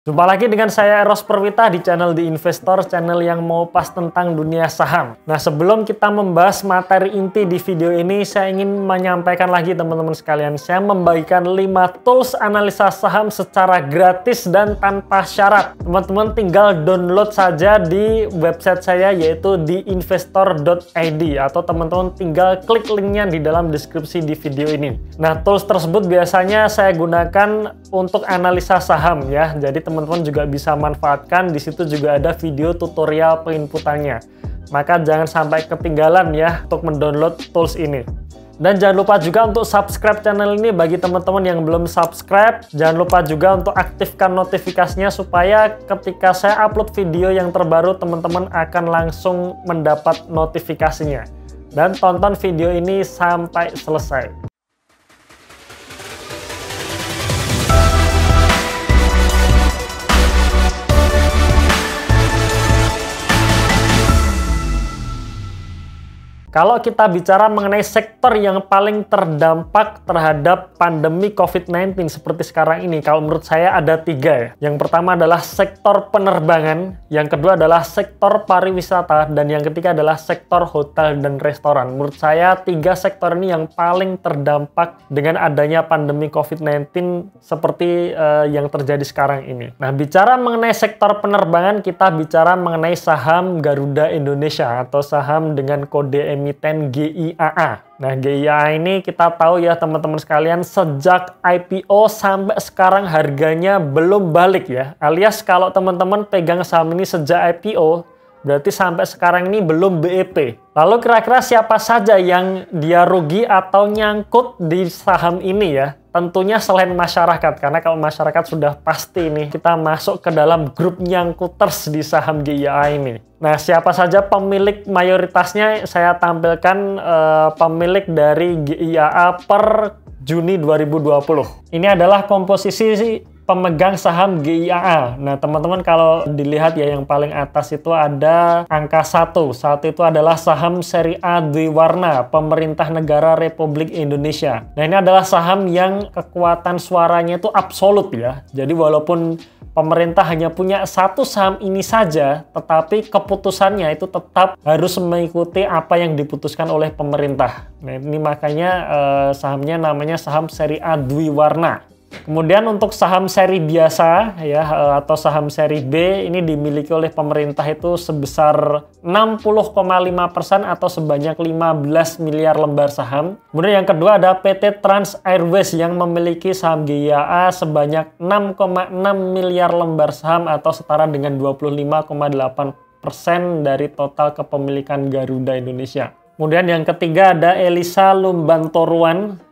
Jumpa lagi dengan saya Eros Perwita di channel The Investor, channel yang mau pas tentang dunia saham. Nah, sebelum kita membahas materi inti di video ini, saya ingin menyampaikan lagi teman-teman sekalian, saya membagikan 5 tools analisa saham secara gratis dan tanpa syarat. Teman-teman tinggal download saja di website saya yaitu theinvestor.id, atau teman-teman tinggal klik linknya di dalam deskripsi di video ini. Nah, tools tersebut biasanya saya gunakan untuk analisa saham ya. Jadi teman-teman juga bisa manfaatkan, di situ juga ada video tutorial penginputannya. Maka jangan sampai ketinggalan ya untuk mendownload tools ini. Dan jangan lupa juga untuk subscribe channel ini bagi teman-teman yang belum subscribe. Jangan lupa juga untuk aktifkan notifikasinya supaya ketika saya upload video yang terbaru, teman-teman akan langsung mendapat notifikasinya. Dan tonton video ini sampai selesai. Kalau kita bicara mengenai sektor yang paling terdampak terhadap pandemi COVID-19 seperti sekarang ini, kalau menurut saya ada 3 ya. Yang pertama adalah sektor penerbangan, yang kedua adalah sektor pariwisata, dan yang ketiga adalah sektor hotel dan restoran. Menurut saya 3 sektor ini yang paling terdampak dengan adanya pandemi COVID-19 seperti yang terjadi sekarang ini. Nah, bicara mengenai sektor penerbangan, kita bicara mengenai saham Garuda Indonesia atau saham dengan kode emiten GIAA. Nah, GIAA ini kita tahu ya teman-teman sekalian, sejak IPO sampai sekarang harganya belum balik ya. Alias kalau teman-teman pegang saham ini sejak IPO, berarti sampai sekarang ini belum BEP. Lalu kira-kira siapa saja yang dia rugi atau nyangkut di saham ini ya? Tentunya selain masyarakat, karena kalau masyarakat sudah pasti nih kita masuk ke dalam grup nyangkuters di saham GIAA ini. Nah, siapa saja pemilik mayoritasnya saya tampilkan pemilik dari GIAA per Juni 2020. Ini adalah komposisi pemegang saham GIAA. Nah, teman-teman kalau dilihat ya, yang paling atas itu ada angka 1. Saat itu adalah saham seri A Dwiwarna, pemerintah negara Republik Indonesia. Nah, ini adalah saham yang kekuatan suaranya itu absolut ya. Jadi walaupun pemerintah hanya punya 1 saham ini saja, tetapi keputusannya itu tetap harus mengikuti apa yang diputuskan oleh pemerintah. Nah, ini makanya sahamnya namanya saham seri A Dwiwarna. Kemudian untuk saham seri biasa ya atau saham seri B ini dimiliki oleh pemerintah itu sebesar 60,5% atau sebanyak 15 miliar lembar saham. Kemudian yang kedua ada PT Trans Airways yang memiliki saham GIAA sebanyak 6,6 miliar lembar saham atau setara dengan 25,8% dari total kepemilikan Garuda Indonesia. Kemudian yang ketiga ada Elisa Lumbantoruan.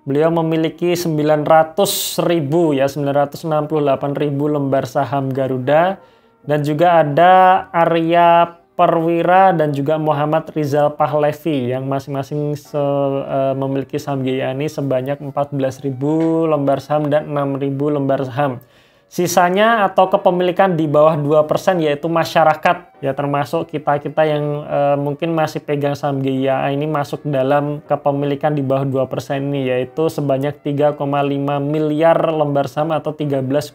Beliau memiliki 968.000 lembar saham Garuda, dan juga ada Arya Perwira dan juga Muhammad Rizal Pahlevi yang masing-masing memiliki saham GIAA ini sebanyak 14.000 lembar saham dan 6.000 lembar saham. Sisanya atau kepemilikan di bawah 2% yaitu masyarakat ya, termasuk kita-kita yang mungkin masih pegang saham GIAA ini masuk dalam kepemilikan di bawah 2% ini, yaitu sebanyak 3,5 miliar lembar saham atau 13,6%.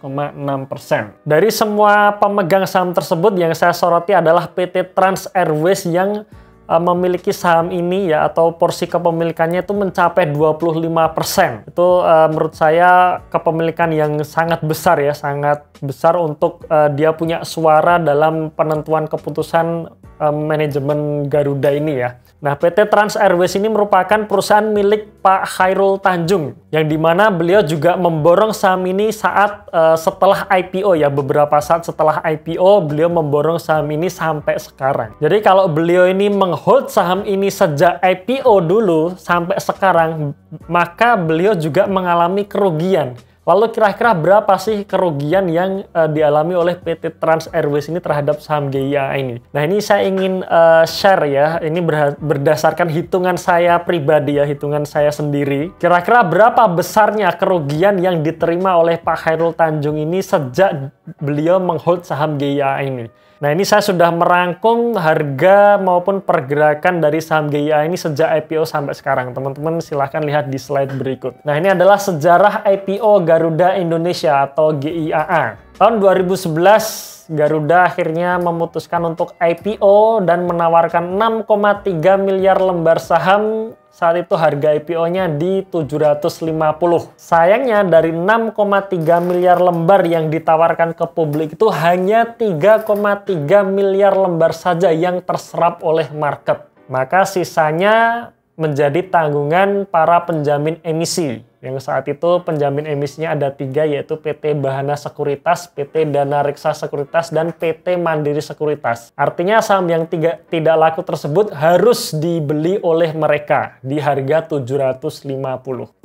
Dari semua pemegang saham tersebut yang saya soroti adalah PT Trans Airways yang memiliki saham ini ya, atau porsi kepemilikannya itu mencapai 25%. Itu menurut saya kepemilikan yang sangat besar ya, sangat besar untuk dia punya suara dalam penentuan keputusan manajemen Garuda ini ya. Nah, PT Trans Airways ini merupakan perusahaan milik Pak Khairul Tanjung, yang dimana beliau juga memborong saham ini saat setelah IPO ya, beberapa saat setelah IPO beliau memborong saham ini sampai sekarang. Jadi kalau beliau ini menghold saham ini sejak IPO dulu sampai sekarang, maka beliau juga mengalami kerugian. Lalu kira-kira berapa sih kerugian yang dialami oleh PT Trans Airways ini terhadap saham GIAA ini? Nah, ini saya ingin share ya, ini berdasarkan hitungan saya pribadi ya, hitungan saya sendiri. Kira-kira berapa besarnya kerugian yang diterima oleh Pak Khairul Tanjung ini sejak beliau menghold saham GIAA ini? Nah, ini saya sudah merangkum harga maupun pergerakan dari saham GIAA ini sejak IPO sampai sekarang. Teman-teman silahkan lihat di slide berikut. Nah, ini adalah sejarah IPO Garuda Indonesia atau GIAA. Tahun 2011, Garuda akhirnya memutuskan untuk IPO dan menawarkan 6,3 miliar lembar saham. Saat itu harga IPO-nya di 750. Sayangnya dari 6,3 miliar lembar yang ditawarkan ke publik itu hanya 3,3 miliar lembar saja yang terserap oleh market. Maka sisanya menjadi tanggungan para penjamin emisi. Yang saat itu penjamin emisinya ada 3, yaitu PT Bahana Sekuritas, PT Dana Reksa Sekuritas, dan PT Mandiri Sekuritas. Artinya saham yang tidak laku tersebut harus dibeli oleh mereka di harga 750.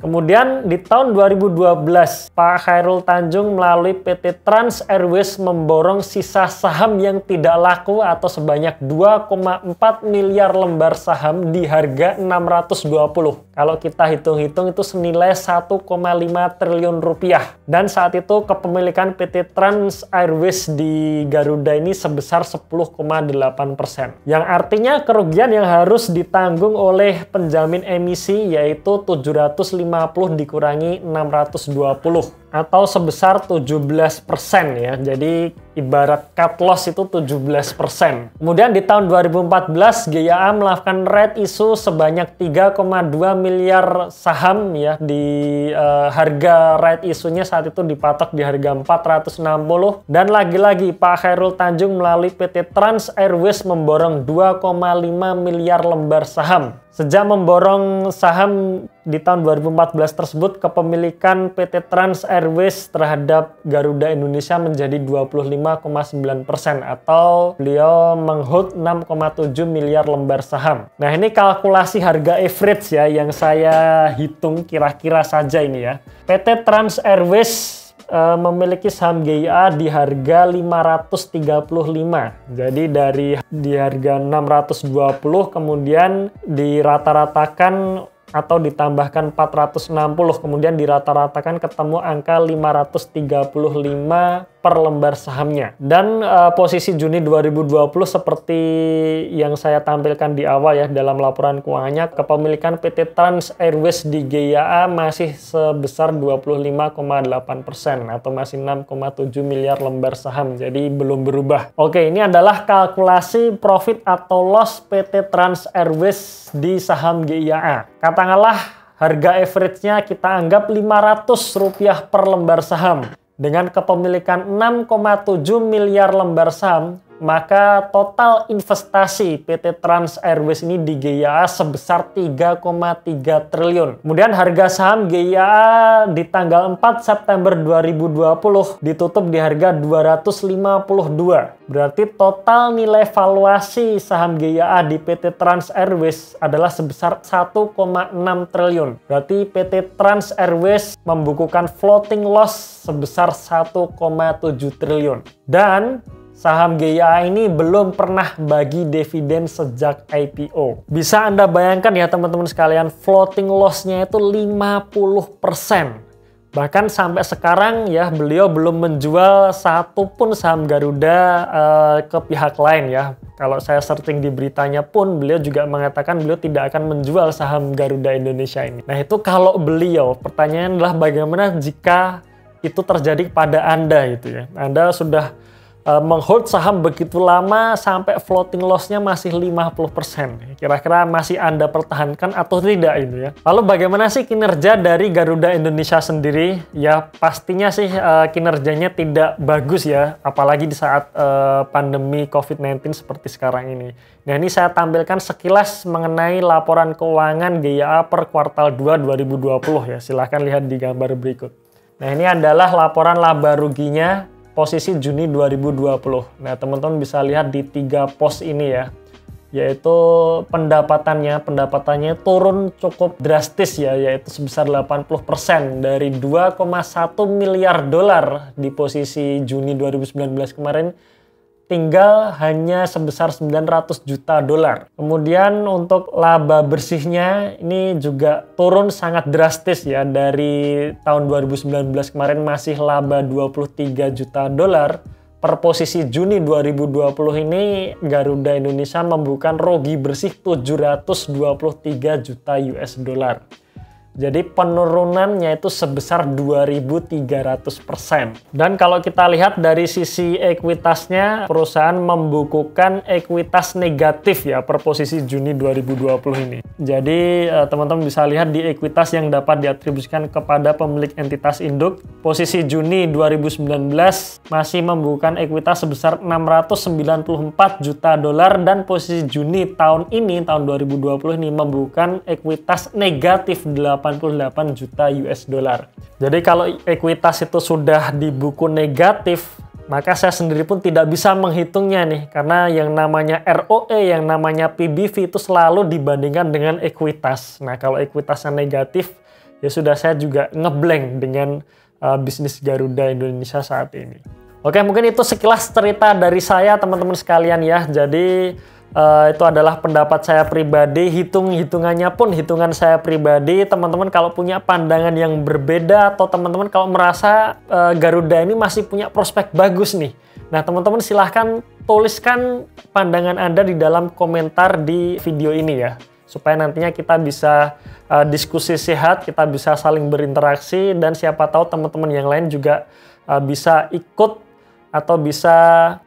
Kemudian di tahun 2012, Pak Khairul Tanjung melalui PT Trans Airways memborong sisa saham yang tidak laku atau sebanyak 2,4 miliar lembar saham di harga 620. Kalau kita hitung-hitung itu senilai 1,5 triliun rupiah. Dan saat itu kepemilikan PT Trans Airways di Garuda ini sebesar 10,8%. Yang artinya kerugian yang harus ditanggung oleh penjamin emisi yaitu 750 dikurangi 620. Atau sebesar 17% ya. Jadi ibarat cut loss itu 17%. Kemudian di tahun 2014 GIA melakukan right issue sebanyak 3,2 miliar saham ya. Di harga right issue-nya saat itu dipatok di harga 460. Dan lagi-lagi Pak Khairul Tanjung melalui PT Trans Airways memborong 2,5 miliar lembar saham. Sejak memborong saham di tahun 2014 tersebut, kepemilikan PT Trans Airways terhadap Garuda Indonesia menjadi 25,9% atau beliau menghold 6,7 miliar lembar saham. Nah, ini kalkulasi harga average ya yang saya hitung kira-kira saja ini ya. PT Trans Airways memiliki saham GIA di harga 535. Jadi di harga 620 kemudian dirata-ratakan atau ditambahkan 460, kemudian dirata-ratakan ketemu angka 535 per lembar sahamnya. Dan posisi Juni 2020 seperti yang saya tampilkan di awal ya dalam laporan keuangannya, kepemilikan PT Trans Airways di GIA masih sebesar 25,8% atau masih 6,7 miliar lembar saham. Jadi belum berubah. Oke, ini adalah kalkulasi profit atau loss PT Trans Airways di saham GIA. Katakanlah harga average-nya kita anggap Rp500 per lembar saham. Dengan kepemilikan 6,7 miliar lembar saham, maka total investasi PT Trans Airways ini di GIA sebesar 3,3 triliun. Kemudian harga saham GIA di tanggal 4 September 2020 ditutup di harga 252. Berarti total nilai valuasi saham GIA di PT Trans Airways adalah sebesar 1,6 triliun. Berarti PT Trans Airways membukukan floating loss sebesar 1,7 triliun. Dan saham GIA ini belum pernah bagi dividen sejak IPO. Bisa Anda bayangkan ya teman-teman sekalian, floating loss-nya itu 50%. Bahkan sampai sekarang ya beliau belum menjual satupun saham Garuda ke pihak lain ya. Kalau saya searching di beritanya pun beliau juga mengatakan beliau tidak akan menjual saham Garuda Indonesia ini. Nah itu kalau beliau, pertanyaan adalah bagaimana jika itu terjadi pada Anda gitu ya. Anda sudah menghold saham begitu lama sampai floating loss-nya masih 50%. Kira-kira masih Anda pertahankan atau tidak ini ya. Lalu bagaimana sih kinerja dari Garuda Indonesia sendiri? Ya pastinya sih kinerjanya tidak bagus ya, apalagi di saat pandemi COVID-19 seperti sekarang ini. Nah ini saya tampilkan sekilas mengenai laporan keuangan GIA per kuartal 2 2020 ya. Silahkan lihat di gambar berikut. Nah ini adalah laporan laba ruginya posisi Juni 2020. Nah, teman-teman bisa lihat di 3 pos ini ya. Yaitu pendapatannya turun cukup drastis ya, yaitu sebesar 80% dari 2,1 miliar dolar di posisi Juni 2019 kemarin tinggal hanya sebesar 900 juta dolar. Kemudian untuk laba bersihnya ini juga turun sangat drastis ya, dari tahun 2019 kemarin masih laba 23 juta dolar. Per posisi Juni 2020 ini Garuda Indonesia membukukan rugi bersih 723 juta US dollar. Jadi penurunannya itu sebesar 2.300%. Dan kalau kita lihat dari sisi ekuitasnya, perusahaan membukukan ekuitas negatif ya per posisi Juni 2020 ini. Jadi teman-teman bisa lihat di ekuitas yang dapat diatribusikan kepada pemilik entitas induk, posisi Juni 2019 masih membukukan ekuitas sebesar 694 juta dolar, dan posisi Juni tahun ini, tahun 2020 ini membukukan ekuitas negatif 88 juta US dollar. Jadi kalau ekuitas itu sudah di buku negatif, maka saya sendiri pun tidak bisa menghitungnya nih, karena yang namanya ROE, yang namanya PBV itu selalu dibandingkan dengan ekuitas. Nah, kalau ekuitasnya negatif, ya sudah, saya juga ngeblank dengan bisnis Garuda Indonesia saat ini. Oke, mungkin itu sekilas cerita dari saya teman-teman sekalian ya. Jadi itu adalah pendapat saya pribadi, hitungannya pun hitungan saya pribadi. Teman-teman kalau punya pandangan yang berbeda, atau teman-teman kalau merasa Garuda ini masih punya prospek bagus nih, nah teman-teman silahkan tuliskan pandangan Anda di dalam komentar di video ini ya, supaya nantinya kita bisa diskusi sehat, kita bisa saling berinteraksi, dan siapa tahu teman-teman yang lain juga bisa ikut atau bisa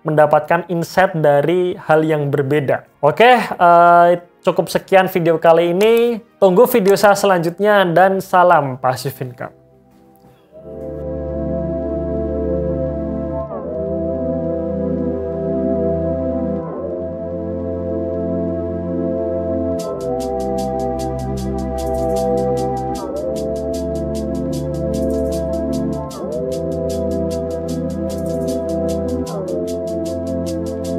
mendapatkan insight dari hal yang berbeda. Oke, cukup sekian video kali ini. Tunggu video saya selanjutnya, dan salam Passive Income.